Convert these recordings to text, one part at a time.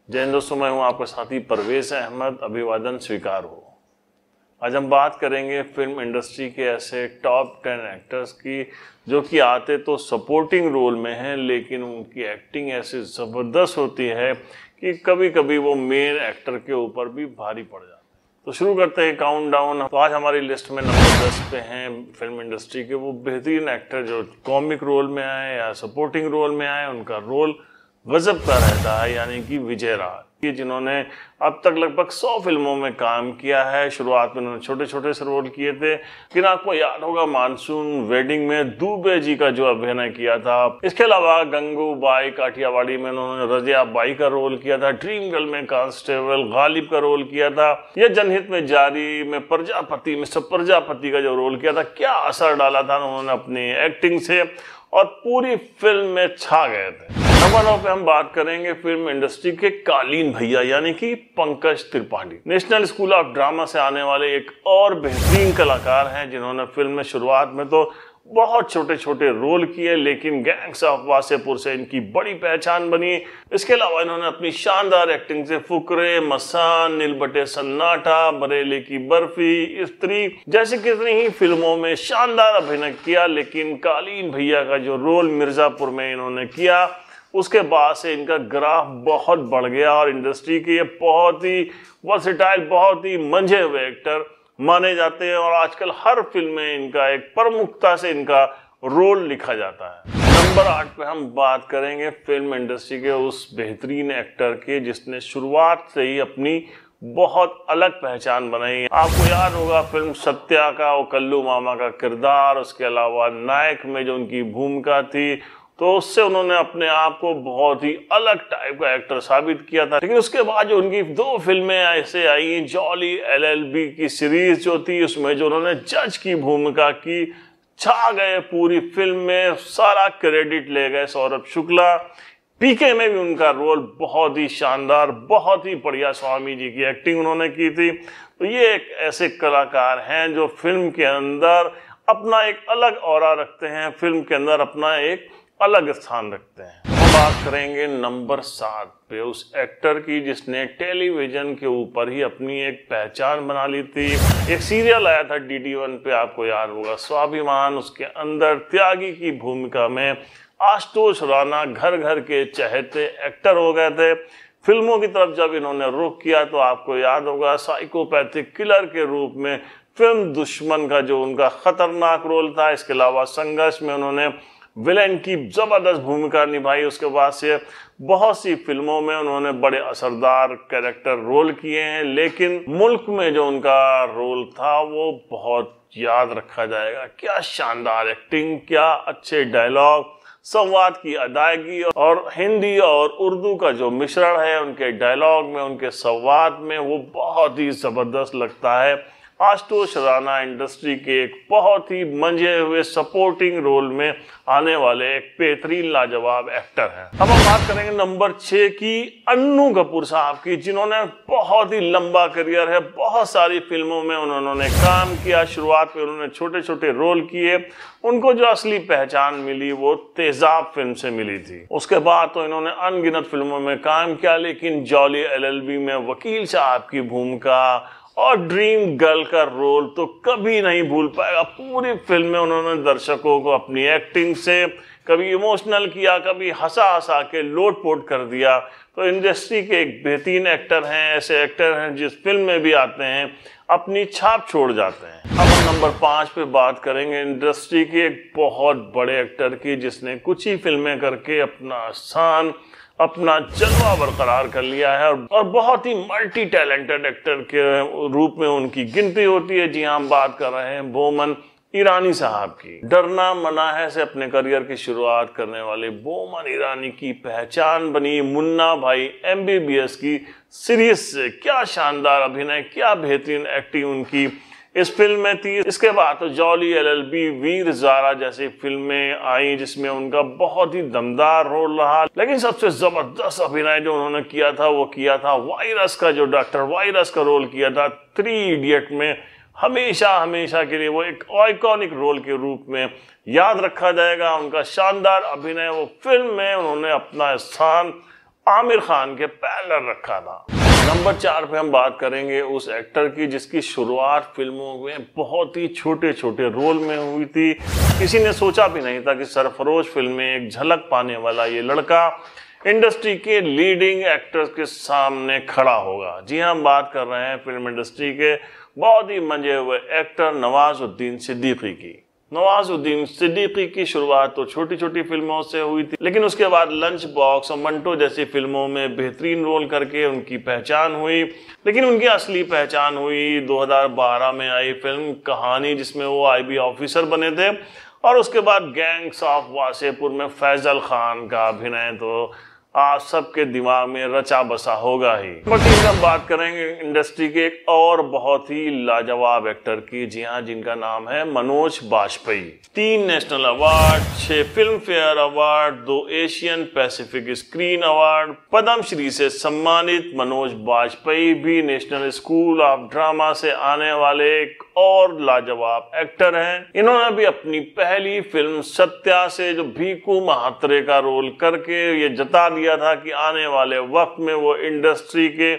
जय हिंद दोस्तों, मैं हूं आपका साथी परवेज अहमद। अभिवादन स्वीकार हो। आज हम बात करेंगे फिल्म इंडस्ट्री के ऐसे टॉप 10 एक्टर्स की जो कि आते तो सपोर्टिंग रोल में हैं, लेकिन उनकी एक्टिंग ऐसी ज़बरदस्त होती है कि कभी कभी वो मेन एक्टर के ऊपर भी भारी पड़ जाता है। तो शुरू करते हैं काउंटडाउन। तो आज हमारी लिस्ट में नंबर 10 पे हैं फिल्म इंडस्ट्री के वो बेहतरीन एक्टर जो कॉमिक रोल में आए या सपोर्टिंग रोल में आए। उनका रोल गजब का रहता है, यानी कि विजय राज, जिन्होंने अब तक लगभग 100 फिल्मों में काम किया है। शुरुआत में उन्होंने छोटे छोटे से रोल किए थे, लेकिन आपको याद होगा मानसून वेडिंग में दुबे जी का जो अभिनय किया था। इसके अलावा गंगूबाई काठियावाड़ी में उन्होंने रजिया बाई का रोल किया था। ड्रीम गर्ल में कांस्टेबल गालिब का रोल किया था। यह जनहित में जारी में प्रजापति मिस्टर प्रजापति का जो रोल किया था, क्या असर डाला था उन्होंने अपनी एक्टिंग से, और पूरी फिल्म में छा गए थे। नंबर 9 पे हम बात करेंगे फिल्म इंडस्ट्री के कालीन भैया, यानी कि Pankaj Tripathi. National school of drama से आने वाले एक और बेहतरीन कलाकार हैं, जिन्होंने फिल्म में शुरुआत में तो बहुत छोटे छोटे रोल किए, लेकिन गैंग्स ऑफ वासेपुर से इनकी बड़ी पहचान बनी। इसके अलावा इन्होंने अपनी शानदार एक्टिंग से फुकरे, मसान, नील बटे सन्नाटा, बरेली की बर्फी, स्त्री जैसी कितनी ही फिल्मों में शानदार अभिनय किया। लेकिन कालीन भैया का जो रोल मिर्जापुर में इन्होंने किया, उसके बाद से इनका ग्राफ बहुत बढ़ गया और इंडस्ट्री के ये बहुत ही वर्सेटाइल, बहुत ही मंझे हुए एक्टर माने जाते हैं, और आजकल हर फिल्म में इनका एक प्रमुखता से इनका रोल लिखा जाता है। नंबर 8 पे हम बात करेंगे फिल्म इंडस्ट्री के उस बेहतरीन एक्टर के जिसने शुरुआत से ही अपनी बहुत अलग पहचान बनाई। आपको याद होगा फिल्म सत्या का वो कल्लू मामा का किरदार, उसके अलावा नायक में जो उनकी भूमिका थी, तो उससे उन्होंने अपने आप को बहुत ही अलग टाइप का एक्टर साबित किया था। लेकिन उसके बाद जो उनकी 2 फिल्में ऐसे आई, जॉली LLB की सीरीज जो थी, उसमें जो उन्होंने जज की भूमिका की, छा गए पूरी फिल्म में, सारा क्रेडिट ले गए सौरभ शुक्ला। पीके में भी उनका रोल बहुत ही शानदार, बहुत ही बढ़िया, स्वामी जी की एक्टिंग उन्होंने की थी। तो ये एक ऐसे कलाकार हैं जो फिल्म के अंदर अपना एक अलग ऑरा रखते हैं, फिल्म के अंदर अपना एक अलग स्थान रखते हैं। हम बात करेंगे नंबर 7 पे उस एक्टर की जिसने टेलीविजन के ऊपर ही अपनी एक पहचान बना ली थी। एक सीरियल आया था DD1 पे, आपको याद होगा, स्वाभिमान। उसके अंदर त्यागी की भूमिका में आशुतोष राणा घर घर के चहेते एक्टर हो गए थे। फिल्मों की तरफ जब इन्होंने रुख किया तो आपको याद होगा साइकोपैथिक किलर के रूप में फिल्म दुश्मन का जो उनका खतरनाक रोल था। इसके अलावा संघर्ष में उन्होंने विलेन की जबरदस्त भूमिका निभाई। उसके बाद से बहुत सी फिल्मों में उन्होंने बड़े असरदार कैरेक्टर रोल किए हैं, लेकिन मुल्क में जो उनका रोल था वो बहुत याद रखा जाएगा। क्या शानदार एक्टिंग, क्या अच्छे डायलॉग, संवाद की अदायगी, और हिंदी और उर्दू का जो मिश्रण है उनके डायलॉग में, उनके संवाद में, वो बहुत ही जबरदस्त लगता है। आशुतोष राणा इंडस्ट्री के एक बहुत ही मंझे हुए सपोर्टिंग रोल में आने वाले एक बेहतरीन लाजवाब एक्टर हैं। अब हम बात करेंगे नंबर 6 की, अन्नू कपूर साहब की, जिन्होंने बहुत ही लंबा करियर है, बहुत सारी फिल्मों में उन्होंने काम किया। शुरुआत में उन्होंने छोटे छोटे रोल किए। उनको जो असली पहचान मिली वो तेजाब फिल्म से मिली थी। उसके बाद तो इन्होंने अनगिनत फिल्मों में काम किया, लेकिन जॉली LLB में वकील साहब की भूमिका और ड्रीम गर्ल का रोल तो कभी नहीं भूल पाएगा। पूरी फिल्म में उन्होंने दर्शकों को अपनी एक्टिंग से कभी इमोशनल किया, कभी हंसा हंसा के लोटपोट कर दिया। तो इंडस्ट्री के एक बेहतरीन एक्टर हैं, ऐसे एक्टर हैं जिस फिल्म में भी आते हैं अपनी छाप छोड़ जाते हैं। अब हम नंबर 5 पे बात करेंगे इंडस्ट्री के एक बहुत बड़े एक्टर की, जिसने कुछ ही फिल्में करके अपना स्थान, अपना जलवा बरकरार कर लिया है, और बहुत ही मल्टी टैलेंटेड एक्टर के रूप में उनकी गिनती होती है। जी हाँ, हम बात कर रहे हैं बोमन ईरानी साहब की। डरना मना है से अपने करियर की शुरुआत करने वाले बोमन ईरानी की पहचान बनी मुन्ना भाई MBBS की सीरीज से। क्या शानदार अभिनय, क्या बेहतरीन एक्टिंग उनकी इस फिल्म में थी। इसके बाद तो जॉली LLB, वीर ज़ारा जैसी फिल्में आई जिसमें उनका बहुत ही दमदार रोल रहा। लेकिन सबसे जबरदस्त अभिनय जो उन्होंने किया था वो किया था वायरस का, जो डॉक्टर वायरस का रोल किया था 3 इडियट में। हमेशा हमेशा के लिए वो एक आइकॉनिक रोल के रूप में याद रखा जाएगा। उनका शानदार अभिनय, वो फिल्म में उन्होंने अपना स्थान आमिर खान के पैरेलल रखा था। नंबर 4 पे हम बात करेंगे उस एक्टर की जिसकी शुरुआत फिल्मों में बहुत ही छोटे छोटे रोल में हुई थी। किसी ने सोचा भी नहीं था कि सरफरोश फिल्म में एक झलक पाने वाला ये लड़का इंडस्ट्री के लीडिंग एक्टर्स के सामने खड़ा होगा। जी हाँ, हम बात कर रहे हैं फिल्म इंडस्ट्री के बहुत ही मंजे हुए एक्टर नवाजुद्दीन सिद्दीकी की। नवाजुद्दीन सिद्दीकी की शुरुआत तो छोटी छोटी फिल्मों से हुई थी, लेकिन उसके बाद लंच बॉक्स और मंटो जैसी फिल्मों में बेहतरीन रोल करके उनकी पहचान हुई। लेकिन उनकी असली पहचान हुई 2012 में आई फिल्म कहानी, जिसमें वो IB ऑफिसर बने थे। और उसके बाद गैंग्स ऑफ वासेपुर में फैजल खान का अभिनय तो आज सबके दिमाग में रचा बसा होगा ही। बल्कि हम बात करेंगे इंडस्ट्री के एक और बहुत ही लाजवाब एक्टर की, जी हाँ, जिनका नाम है Manoj Bajpayee. 3 national award, 6 Filmfare award, 2 Asian Pacific screen award, Padmashri से सम्मानित मनोज बाजपेयी भी नेशनल स्कूल ऑफ ड्रामा से आने वाले एक और लाजवाब एक्टर हैं। इन्होंने भी अपनी पहली फिल्म सत्या से जो भीकू महात्रे का रोल करके ये जता दिया था कि आने वाले वक्त में वो इंडस्ट्री के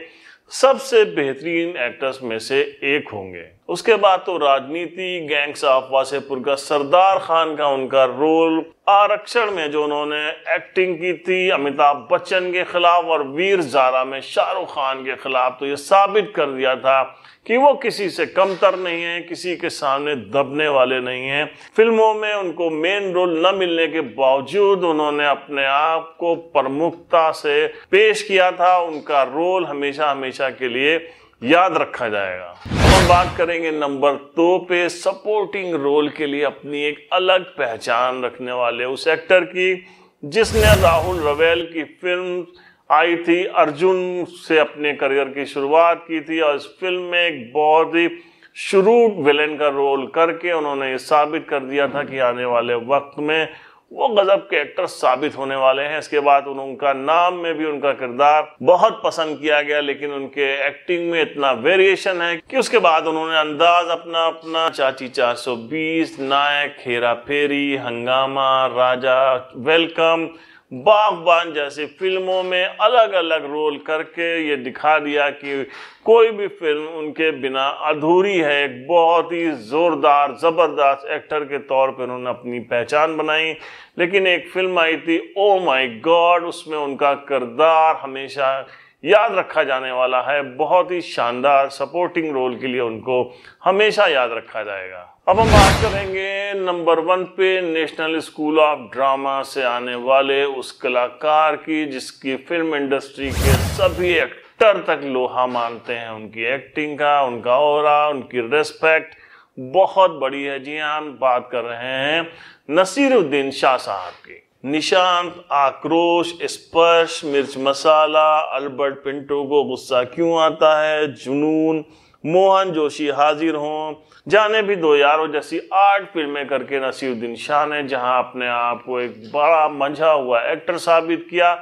सबसे बेहतरीन एक्टर्स में से एक होंगे। उसके बाद तो राजनीति, गैंग्स ऑफ वासेपुर का सरदार खान का उनका रोल, आरक्षण में जो उन्होंने एक्टिंग की थी अमिताभ बच्चन के खिलाफ, और वीर ज़ारा में शाहरुख खान के खिलाफ, तो ये साबित कर दिया था कि वो किसी से कमतर नहीं है, किसी के सामने दबने वाले नहीं हैं। फिल्मों में उनको मेन रोल न मिलने के बावजूद उन्होंने अपने आप को प्रमुखता से पेश किया था। उनका रोल हमेशा हमेशा के लिए याद रखा जाएगा। हम बात करेंगे नंबर 2 पे सपोर्टिंग रोल के लिए अपनी एक अलग पहचान रखने वाले उस एक्टर की, जिसने राहुल रवेल की फिल्म आई थी अर्जुन से अपने करियर की शुरुआत की थी। और इस फिल्म में एक बहुत ही शुरू विलेन का रोल करके उन्होंने ये साबित कर दिया था कि आने वाले वक्त में वो गजब के एक्टर साबित होने वाले हैं। इसके बाद उनका नाम में भी उनका किरदार बहुत पसंद किया गया, लेकिन उनके एक्टिंग में इतना वेरिएशन है कि उसके बाद उन्होंने अंदाज अपना चाची 420, नायक, हेरा फेरी, हंगामा, राजा, वेलकम, बागबान जैसी फिल्मों में अलग अलग रोल करके ये दिखा दिया कि कोई भी फिल्म उनके बिना अधूरी है। एक बहुत ही जोरदार जबरदस्त एक्टर के तौर पर उन्होंने अपनी पहचान बनाई। लेकिन एक फिल्म आई थी ओ माय गॉड, उसमें उनका किरदार हमेशा याद रखा जाने वाला है। बहुत ही शानदार सपोर्टिंग रोल के लिए उनको हमेशा याद रखा जाएगा। अब हम बात करेंगे नंबर 1 पे नेशनल स्कूल ऑफ ड्रामा से आने वाले उस कलाकार की, जिसकी फिल्म इंडस्ट्री के सभी एक्टर तक लोहा मानते हैं। उनकी एक्टिंग का, उनका ऑरा, उनकी रिस्पेक्ट बहुत बड़ी है। जी हाँ, हम बात कर रहे हैं नसीरुद्दीन शाह साहब की। निशांत, आक्रोश, स्पर्श, मिर्च मसाला, अल्बर्ट पिंटो को गुस्सा क्यों आता है, जुनून, मोहन जोशी हाजिर हों, जाने भी दो यारों जैसी 8 फिल्में करके नसीरुद्दीन शाह ने जहां अपने आप को एक बड़ा मंझा हुआ एक्टर साबित किया,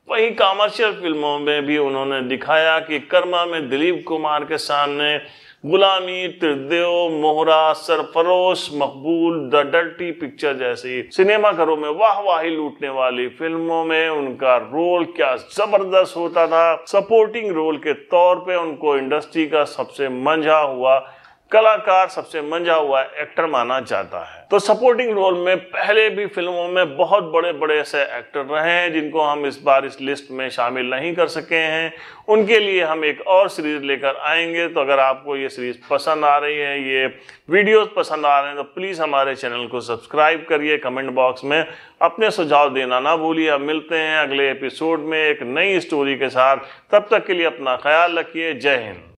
वहीं कमर्शियल फिल्मों में भी उन्होंने दिखाया कि कर्मा में दिलीप कुमार के सामने गुलामी, त्रिदेव, मोहरा, सरफरोश, मकबूल, द डर्टी पिक्चर जैसी सिनेमाघरों में वाहवाही लूटने वाली फिल्मों में उनका रोल क्या जबरदस्त होता था। सपोर्टिंग रोल के तौर पे उनको इंडस्ट्री का सबसे मंझा हुआ कलाकार, सबसे मंझा हुआ एक्टर माना जाता है। तो सपोर्टिंग रोल में पहले भी फिल्मों में बहुत बड़े बड़े ऐसे एक्टर रहे हैं जिनको हम इस बार इस लिस्ट में शामिल नहीं कर सके हैं। उनके लिए हम एक और सीरीज लेकर आएंगे। तो अगर आपको ये सीरीज पसंद आ रही है, ये वीडियोस पसंद आ रहे हैं, तो प्लीज़ हमारे चैनल को सब्सक्राइब करिए। कमेंट बॉक्स में अपने सुझाव देना ना भूलिए। हम मिलते हैं अगले एपिसोड में एक नई स्टोरी के साथ। तब तक के लिए अपना ख्याल रखिए। जय हिंद।